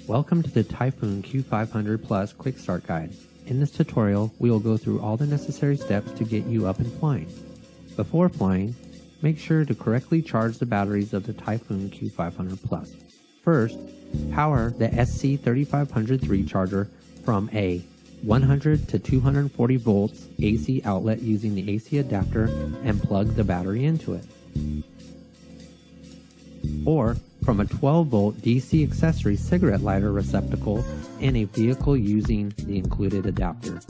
Welcome to the Typhoon Q500 Plus Quick Start Guide. In this tutorial, we will go through all the necessary steps to get you up and flying. Before flying, make sure to correctly charge the batteries of the Typhoon Q500 Plus. First, power the SC3500 charger from a 100 to 240 volts AC outlet using the AC adapter and plug the battery into it. Or from a 12 volt DC accessory cigarette lighter receptacle in a vehicle using the included adapter.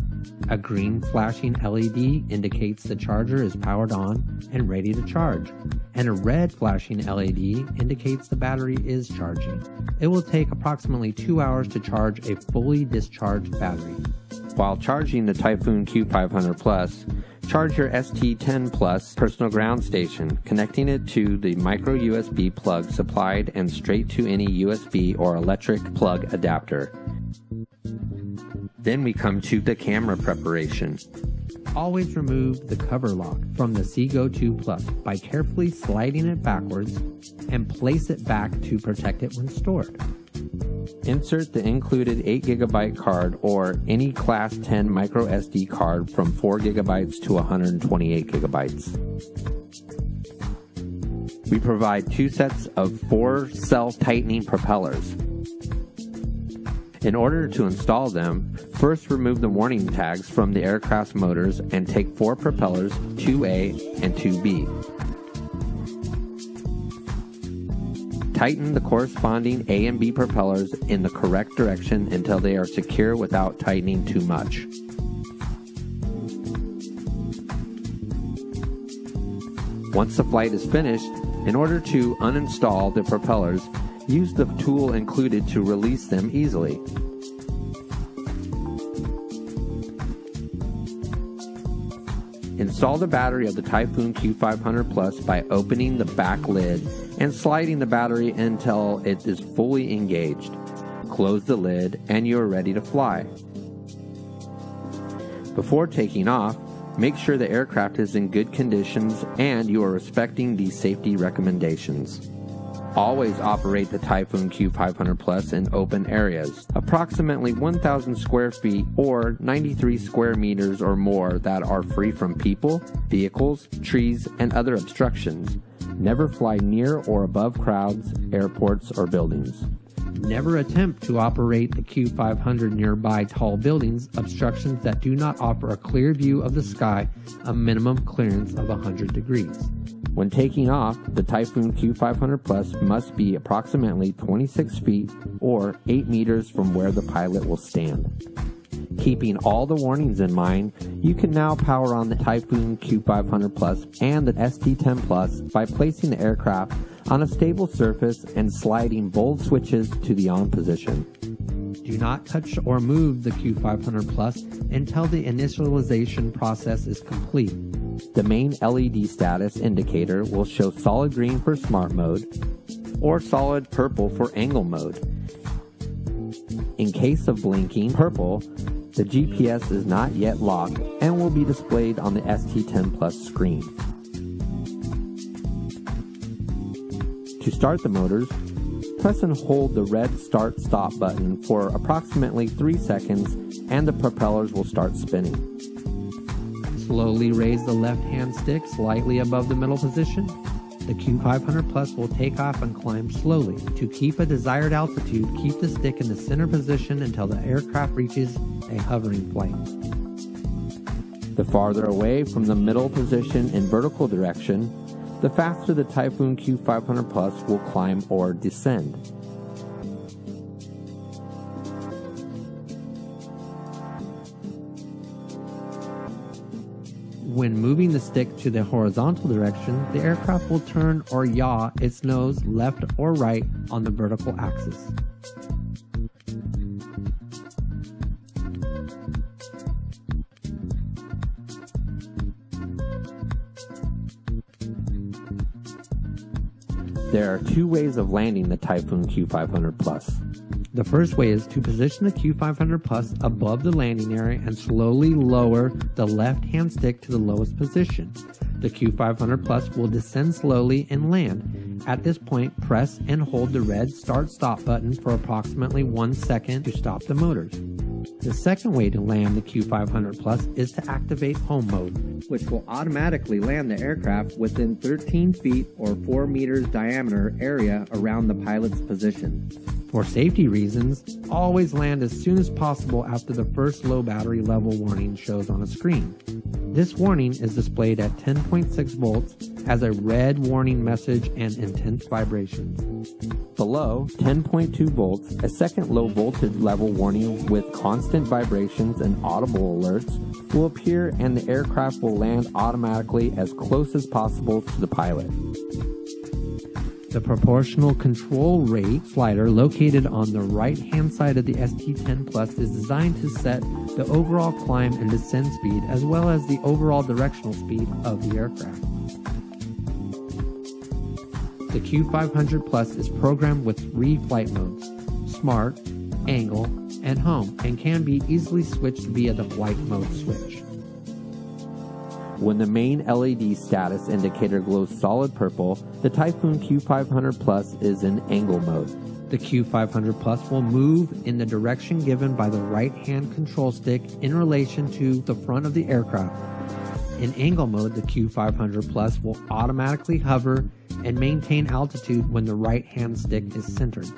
A green flashing LED indicates the charger is powered on and ready to charge, and a red flashing LED indicates the battery is charging. It will take approximately 2 hours to charge a fully discharged battery. While charging the Typhoon Q500 Plus, charge your ST10 Plus personal ground station, connecting it to the micro USB plug supplied and straight to any USB or electric plug adapter. Then we come to the camera preparation. Always remove the cover lock from the Seago 2 Plus by carefully sliding it backwards and place it back to protect it when stored. Insert the included 8GB card or any Class 10 micro SD card from 4GB to 128GB. We provide 2 sets of 4 self-tightening propellers. In order to install them, first remove the warning tags from the aircraft's motors and take 4 propellers, 2A and 2B. Tighten the corresponding A and B propellers in the correct direction until they are secure without tightening too much. Once the flight is finished, in order to uninstall the propellers, use the tool included to release them easily. Install the battery of the Typhoon Q500 Plus by opening the back lid and sliding the battery until it is fully engaged. Close the lid and you are ready to fly. Before taking off, make sure the aircraft is in good conditions and you are respecting these safety recommendations. Always operate the Typhoon Q500 Plus in open areas, approximately 1,000 square feet or 93 square meters or more that are free from people, vehicles, trees, and other obstructions. Never fly near or above crowds, airports, or buildings. Never attempt to operate the Q500 nearby tall buildings, obstructions that do not offer a clear view of the sky, a minimum clearance of 100 degrees. When taking off, the Typhoon Q500 Plus must be approximately 26 feet or 8 meters from where the pilot will stand. Keeping all the warnings in mind, you can now power on the Typhoon Q500 Plus and the ST10 Plus by placing the aircraft on a stable surface and sliding both switches to the on position. Do not touch or move the Q500 Plus until the initialization process is complete. The main LED status indicator will show solid green for smart mode or solid purple for angle mode. In case of blinking purple, the GPS is not yet locked and will be displayed on the ST10 Plus screen. To start the motors, press and hold the red start-stop button for approximately 3 seconds and the propellers will start spinning. Slowly raise the left-hand stick slightly above the middle position. The Q500 Plus will take off and climb slowly. To keep a desired altitude, keep the stick in the center position until the aircraft reaches a hovering flight. The farther away from the middle position in vertical direction, the faster the Typhoon Q500 Plus will climb or descend. When moving the stick to the horizontal direction, the aircraft will turn or yaw its nose left or right on the vertical axis. There are 2 ways of landing the Typhoon Q500 Plus. The first way is to position the Q500 Plus above the landing area and slowly lower the left-hand stick to the lowest position. The Q500 Plus will descend slowly and land, At this point, press and hold the red start-stop button for approximately 1 second to stop the motors. The second way to land the Q500 Plus is to activate home mode, which will automatically land the aircraft within 13 feet or 4 meters diameter area around the pilot's position. For safety reasons, always land as soon as possible after the first low battery level warning shows on a screen. This warning is displayed at 10.6 volts as a red warning message and intense vibrations. Below 10.2 volts, a second low voltage level warning with constant vibrations and audible alerts will appear, and the aircraft will land automatically as close as possible to the pilot. The proportional control rate slider located on the right-hand side of the ST10 Plus is designed to set the overall climb and descent speed as well as the overall directional speed of the aircraft. The Q500 Plus is programmed with 3 flight modes: Smart, Angle, and Home, and can be easily switched via the flight mode switch. When the main LED status indicator glows solid purple, the Typhoon Q500 Plus is in angle mode. The Q500 Plus will move in the direction given by the right-hand control stick in relation to the front of the aircraft. In angle mode, the Q500 Plus will automatically hover and maintain altitude when the right-hand stick is centered.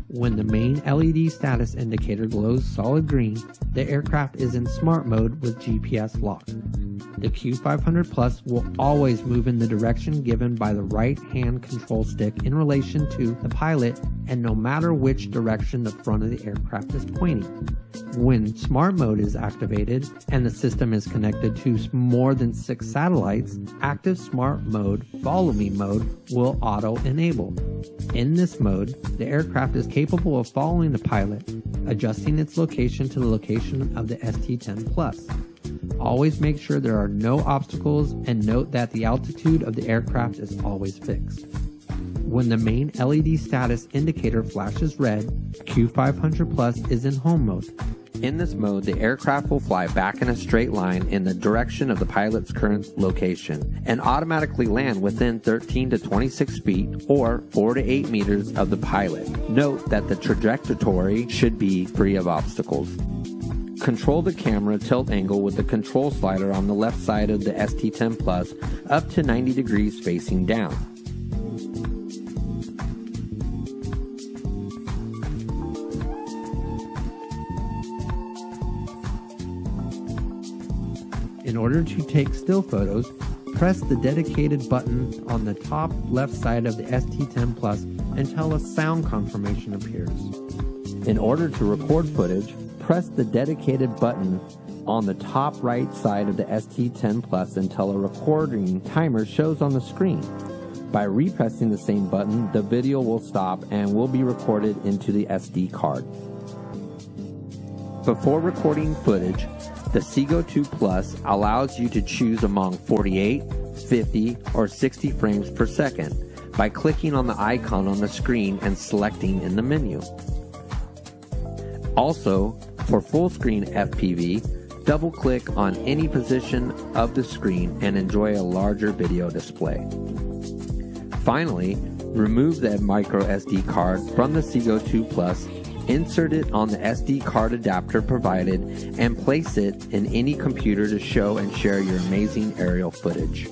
When the main LED status indicator glows solid green, the aircraft is in smart mode with GPS lock. The Q500 Plus will always move in the direction given by the right-hand control stick in relation to the pilot, and no matter which direction the front of the aircraft is pointing. When smart mode is activated and the system is connected to more than 6 satellites, active smart mode, follow me mode, will auto-enable. In this mode, the aircraft is capable of following the pilot, adjusting its location to the location of the ST10 Plus. Always make sure there are no obstacles and note that the altitude of the aircraft is always fixed. When the main LED status indicator flashes red, Q500 Plus is in home mode. In this mode, the aircraft will fly back in a straight line in the direction of the pilot's current location and automatically land within 13 to 26 feet or 4 to 8 meters of the pilot. Note that the trajectory should be free of obstacles. Control the camera tilt angle with the control slider on the left side of the ST10 Plus up to 90 degrees facing down. In order to take still photos, press the dedicated button on the top left side of the ST10 Plus until a sound confirmation appears. In order to record footage, press the dedicated button on the top right side of the ST10 Plus until a recording timer shows on the screen. By repressing the same button, the video will stop and will be recorded into the SD card. Before recording footage, the Seago 2 Plus allows you to choose among 48, 50, or 60 frames per second by clicking on the icon on the screen and selecting in the menu. Also, for full screen FPV, double-click on any position of the screen and enjoy a larger video display. Finally, remove the micro SD card from the Seago 2 Plus, insert it on the SD card adapter provided, and place it in any computer to show and share your amazing aerial footage.